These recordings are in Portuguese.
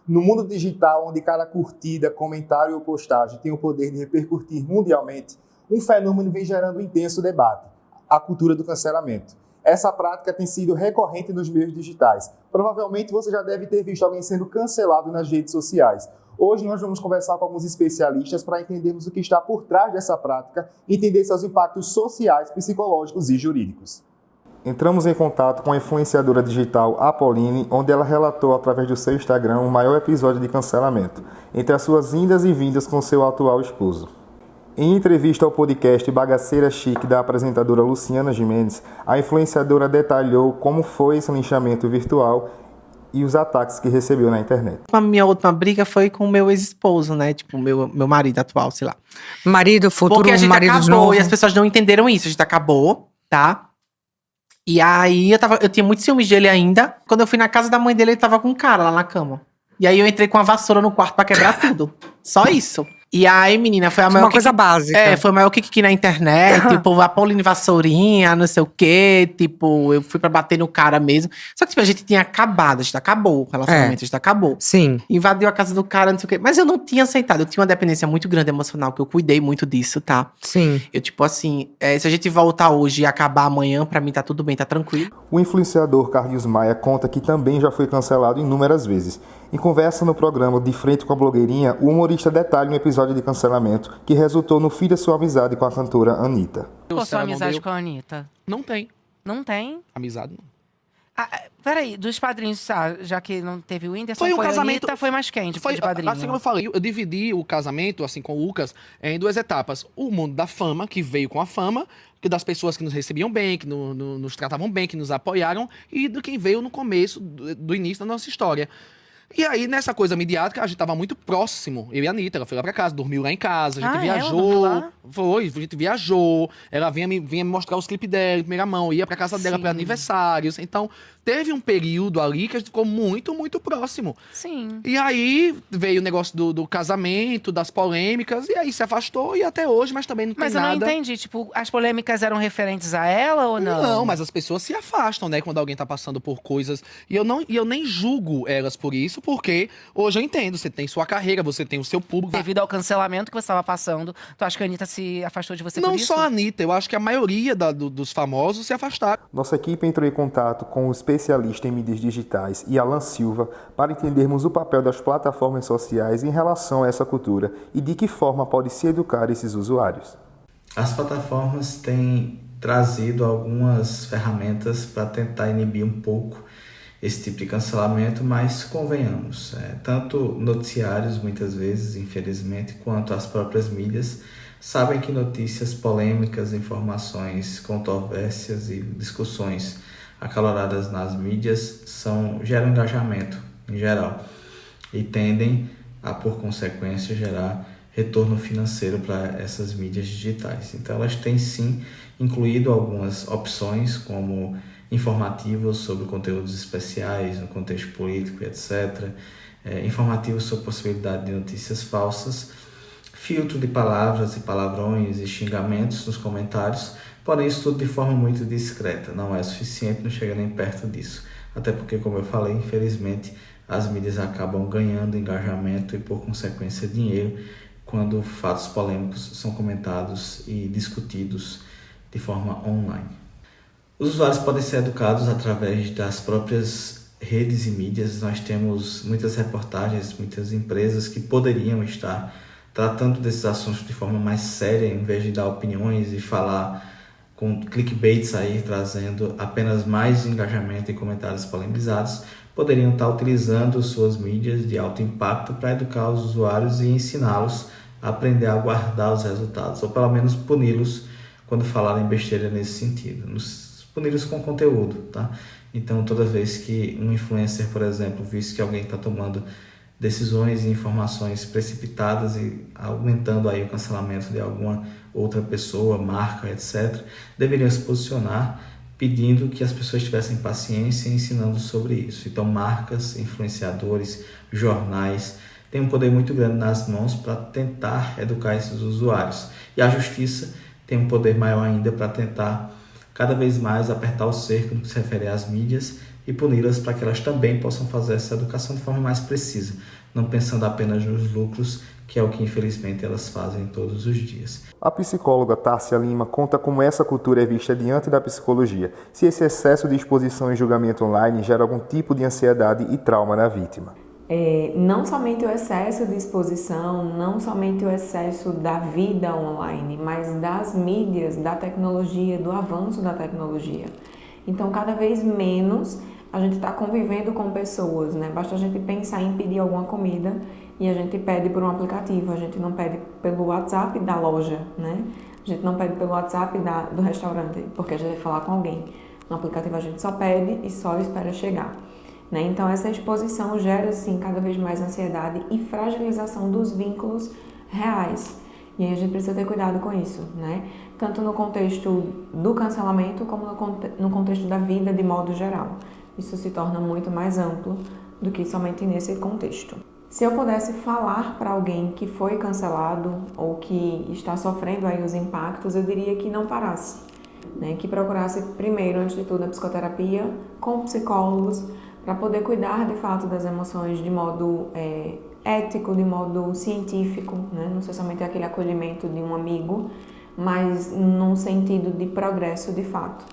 No mundo digital, onde cada curtida, comentário ou postagem tem o poder de repercutir mundialmente, um fenômeno vem gerando um intenso debate: a cultura do cancelamento. Essa prática tem sido recorrente nos meios digitais. Provavelmente você já deve ter visto alguém sendo cancelado nas redes sociais. Hoje nós vamos conversar com alguns especialistas para entendermos o que está por trás dessa prática e entender seus impactos sociais, psicológicos e jurídicos. Entramos em contato com a influenciadora digital Apolline, onde ela relatou através do seu Instagram o maior episódio de cancelamento, entre as suas indas e vindas com seu atual esposo. Em entrevista ao podcast Bagaceira Chique da apresentadora Luciana Gimenez, a influenciadora detalhou como foi esse linchamento virtual e os ataques que recebeu na internet. A minha última briga foi com o meu ex-esposo, né? Tipo, meu marido atual, sei lá. Marido, futuro, porque a gente marido acabou novo. E as pessoas não entenderam isso. A gente acabou, tá? E aí eu tinha muito ciúmes dele ainda. Quando eu fui na casa da mãe dele, ele tava com um cara lá na cama. E aí eu entrei com a vassoura no quarto pra quebrar tudo. Só isso. E aí, menina, foi a maior... Uma coisa básica. Foi o maior kikiki na internet. Tipo, a Pauline Vassourinha, não sei o quê. Tipo, eu fui pra bater no cara mesmo. Só que, tipo, a gente tinha acabado. A gente acabou o relacionamento. A gente acabou. Sim. Invadiu a casa do cara, não sei o quê. Mas eu não tinha aceitado. Eu tinha uma dependência muito grande emocional, que eu cuidei muito disso, tá? Sim. Eu, tipo assim, se a gente voltar hoje e acabar amanhã, pra mim tá tudo bem, tá tranquilo. O influenciador Carlos Maia conta que também já foi cancelado inúmeras vezes. Em conversa no programa De Frente com a Blogueirinha, o humorista detalha um episódio de cancelamento que resultou no fim da sua amizade com a cantora Anitta. Qual sua amizade com a Anitta? Não tem. Não tem? Amizade não. Peraí, dos padrinhos, já que não teve o Whindersson, Foi um a casamento- Anitta, foi mais quem de padrinho? Assim como eu falei, eu dividi o casamento, assim, com o Lucas, em duas etapas. O mundo da fama, que veio com a fama, que das pessoas que nos recebiam bem, que nos tratavam bem, que nos apoiaram, e do quem veio no começo, do início da nossa história. E aí, nessa coisa midiática, a gente tava muito próximo. Eu e a Anitta, ela foi lá pra casa, dormiu lá em casa, a gente viajou. Ela A gente viajou. Ela vinha me mostrar os clipes dela em primeira mão, ia pra casa dela Sim. pra aniversários. Então, teve um período ali que a gente ficou muito, muito próximo. Sim. E aí, veio o negócio do casamento, das polêmicas, e aí se afastou, e até hoje, mas também não tem Mas eu nada. não entendi, tipo, as polêmicas eram referentes a ela ou não? Não, mas as pessoas se afastam, né, quando alguém tá passando por coisas. E eu nem julgo elas por isso, porque hoje eu entendo. Você tem sua carreira, você tem o seu público. Devido ao cancelamento que você estava passando, tu acha que a Anitta se afastou de você por Não isso? só a Anitta, eu acho que a maioria dos famosos se afastaram. Nossa equipe entrou em contato com o especialista em mídias digitais, Alan Silva, para entendermos o papel das plataformas sociais em relação a essa cultura e de que forma pode se educar esses usuários. As plataformas têm trazido algumas ferramentas para tentar inibir um pouco esse tipo de cancelamento, mas convenhamos, tanto noticiários, muitas vezes, infelizmente, quanto as próprias mídias, sabem que notícias polêmicas, informações controvérsias e discussões acaloradas nas mídias geram engajamento, em geral, e tendem a, por consequência, gerar retorno financeiro para essas mídias digitais. Então, elas têm, sim, incluído algumas opções, como informativos sobre conteúdos especiais no contexto político, etc., informativos sobre possibilidade de notícias falsas, filtro de palavras e palavrões e xingamentos nos comentários, porém isso tudo de forma muito discreta, não é suficiente, não chega nem perto disso. Até porque, como eu falei, infelizmente, as mídias acabam ganhando engajamento e, por consequência, dinheiro, quando fatos polêmicos são comentados e discutidos de forma online. Os usuários podem ser educados através das próprias redes e mídias. Nós temos muitas reportagens, muitas empresas que poderiam estar tratando desses assuntos de forma mais séria, em vez de dar opiniões e falar com clickbaits aí, trazendo apenas mais engajamento e comentários polemizados, poderiam estar utilizando suas mídias de alto impacto para educar os usuários e ensiná-los a aprender a guardar os resultados, ou pelo menos puni-los quando falarem besteira nesse sentido. Puni-los com conteúdo, tá? Então, toda vez que um influencer, por exemplo, visse que alguém está tomando decisões e informações precipitadas e aumentando aí o cancelamento de alguma outra pessoa, marca, etc., deveriam se posicionar pedindo que as pessoas tivessem paciência e ensinando sobre isso. Então, marcas, influenciadores, jornais têm um poder muito grande nas mãos para tentar educar esses usuários. E a justiça tem um poder maior ainda para tentar cada vez mais apertar o cerco no que se refere às mídias e puni-las para que elas também possam fazer essa educação de forma mais precisa, não pensando apenas nos lucros, que é o que infelizmente elas fazem todos os dias. A psicóloga Tárcia Lima conta como essa cultura é vista diante da psicologia, se esse excesso de exposição e julgamento online gera algum tipo de ansiedade e trauma na vítima. Não somente o excesso de exposição, não somente o excesso da vida online, mas das mídias, da tecnologia, do avanço da tecnologia. Então, cada vez menos a gente está convivendo com pessoas, né? Basta a gente pensar em pedir alguma comida e a gente pede por um aplicativo, a gente não pede pelo WhatsApp da loja, né? A gente não pede pelo WhatsApp do restaurante, porque a gente vai falar com alguém. No aplicativo a gente só pede e só espera chegar. Né? Então, essa exposição gera, sim, cada vez mais ansiedade e fragilização dos vínculos reais. E aí a gente precisa ter cuidado com isso, né? Tanto no contexto do cancelamento, como no contexto da vida de modo geral. Isso se torna muito mais amplo do que somente nesse contexto. Se eu pudesse falar para alguém que foi cancelado ou que está sofrendo aí os impactos, eu diria que não parasse, né? Que procurasse primeiro, antes de tudo, a psicoterapia com psicólogos, para poder cuidar de fato das emoções de modo ético, de modo científico, né? Não ser somente aquele acolhimento de um amigo, mas num sentido de progresso de fato.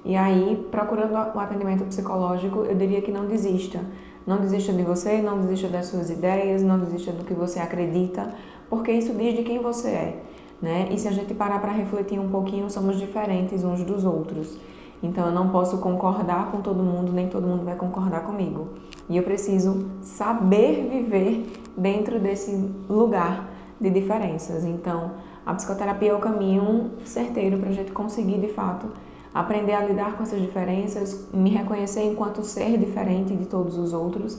E aí, procurando o atendimento psicológico, eu diria que não desista. Não desista de você, não desista das suas ideias, não desista do que você acredita, porque isso diz de quem você é, né? E se a gente parar para refletir um pouquinho, somos diferentes uns dos outros. Então, eu não posso concordar com todo mundo, nem todo mundo vai concordar comigo. E eu preciso saber viver dentro desse lugar de diferenças. Então, a psicoterapia é o caminho certeiro para a gente conseguir, de fato, aprender a lidar com essas diferenças, me reconhecer enquanto ser diferente de todos os outros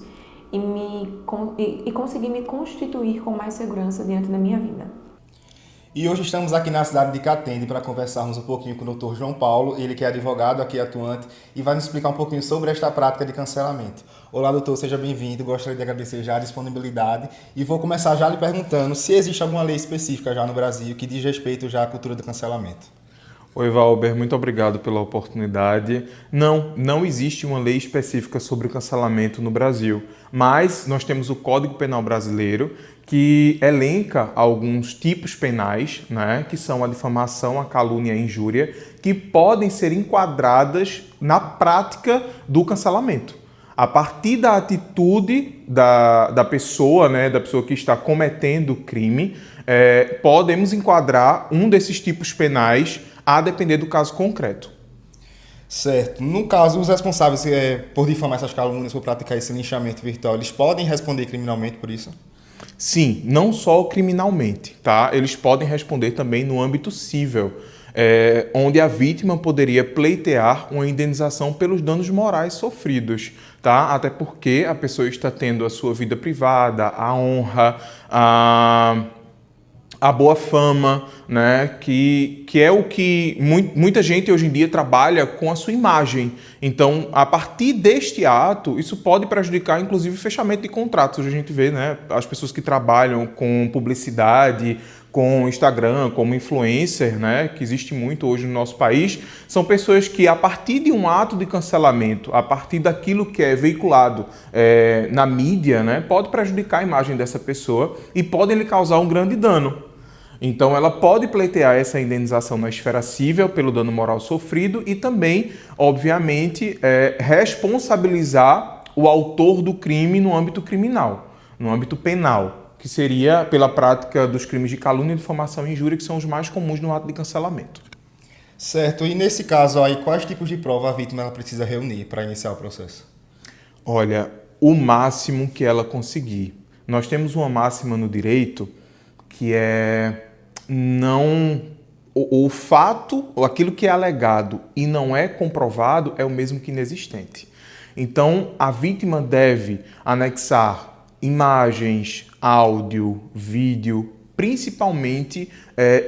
e conseguir me constituir com mais segurança diante da minha vida. E hoje estamos aqui na cidade de Catende para conversarmos um pouquinho com o Dr. João Paulo, ele que é advogado aqui atuante e vai nos explicar um pouquinho sobre esta prática de cancelamento. Olá, doutor, seja bem-vindo, gostaria de agradecer já a disponibilidade e vou começar já lhe perguntando se existe alguma lei específica já no Brasil que diz respeito já à cultura do cancelamento. Oi, Valber, muito obrigado pela oportunidade. Não existe uma lei específica sobre o cancelamento no Brasil, mas nós temos o Código Penal Brasileiro, que elenca alguns tipos penais, né, que são a difamação, a calúnia e a injúria, que podem ser enquadradas na prática do cancelamento. A partir da atitude da pessoa, né, da pessoa que está cometendo o crime, podemos enquadrar um desses tipos penais a depender do caso concreto. Certo. No caso, os responsáveis por difamar essas calúnias, por praticar esse linchamento virtual, eles podem responder criminalmente por isso? Sim, não só criminalmente, tá? Eles podem responder também no âmbito cível, onde a vítima poderia pleitear uma indenização pelos danos morais sofridos, tá? Até porque a pessoa está tendo a sua vida privada, a honra, a boa fama, né? Que é o que muita gente hoje em dia trabalha com a sua imagem. Então, a partir deste ato, isso pode prejudicar, inclusive, o fechamento de contratos. Hoje a gente vê, né, as pessoas que trabalham com publicidade, com Instagram, como influencer, né, que existe muito hoje no nosso país, são pessoas que, a partir de um ato de cancelamento, a partir daquilo que é veiculado na mídia, né, pode prejudicar a imagem dessa pessoa e podem lhe causar um grande dano. Então, ela pode pleitear essa indenização na esfera cível pelo dano moral sofrido e também, obviamente, responsabilizar o autor do crime no âmbito criminal, no âmbito penal, que seria pela prática dos crimes de calúnia, difamação e injúria, que são os mais comuns no ato de cancelamento. Certo. E nesse caso aí, quais tipos de prova a vítima ela precisa reunir para iniciar o processo? Olha, o máximo que ela conseguir. Nós temos uma máxima no direito que é o fato, ou aquilo que é alegado e não é comprovado é o mesmo que inexistente. Então, a vítima deve anexar imagens, áudio, vídeo, principalmente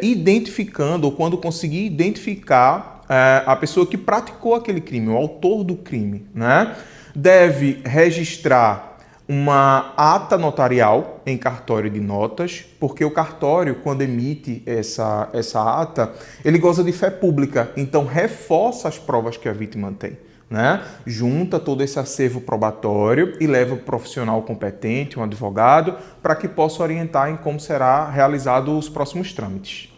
identificando, ou quando conseguir identificar a pessoa que praticou aquele crime, o autor do crime, né? Deve registrar uma ata notarial em cartório de notas, porque o cartório, quando emite essa ata, ele goza de fé pública, então reforça as provas que a vítima tem, né? Junta todo esse acervo probatório e leva o profissional competente, um advogado, para que possa orientar em como será realizado os próximos trâmites.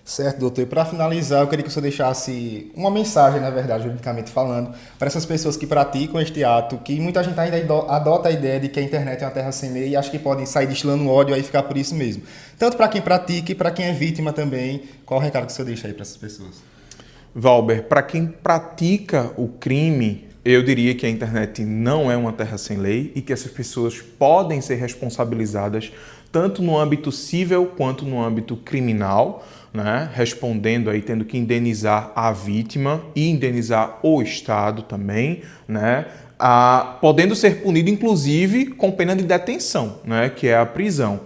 Certo, doutor. E para finalizar, eu queria que o senhor deixasse uma mensagem, na verdade, juridicamente falando, para essas pessoas que praticam este ato, que muita gente ainda adota a ideia de que a internet é uma terra sem lei e acha que podem sair destilando ódio aí e ficar por isso mesmo. Tanto para quem pratica e para quem é vítima também. Qual o recado que o senhor deixa aí para essas pessoas? Valber, para quem pratica o crime, eu diria que a internet não é uma terra sem lei e que essas pessoas podem ser responsabilizadas tanto no âmbito civil quanto no âmbito criminal, né? Respondendo aí, tendo que indenizar a vítima e indenizar o Estado também, né? Podendo ser punido, inclusive, com pena de detenção, né? Que é a prisão.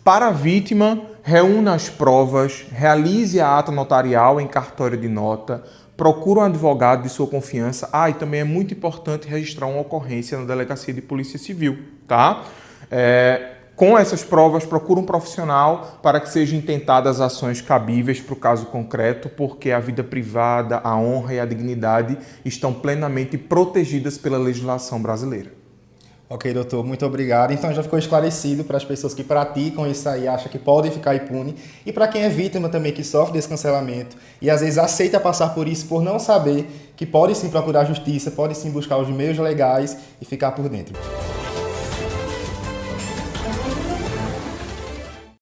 Para a vítima, reúna as provas, realize a ata notarial em cartório de nota, procure um advogado de sua confiança. E também é muito importante registrar uma ocorrência na Delegacia de Polícia Civil, tá? Com essas provas, procure um profissional para que sejam intentadas ações cabíveis para o caso concreto, porque a vida privada, a honra e a dignidade estão plenamente protegidas pela legislação brasileira. Ok, doutor, muito obrigado. Então já ficou esclarecido para as pessoas que praticam isso aí, acham que podem ficar impune, e para quem é vítima também, que sofre desse cancelamento e às vezes aceita passar por isso por não saber que pode sim procurar justiça, pode sim buscar os meios legais e ficar por dentro.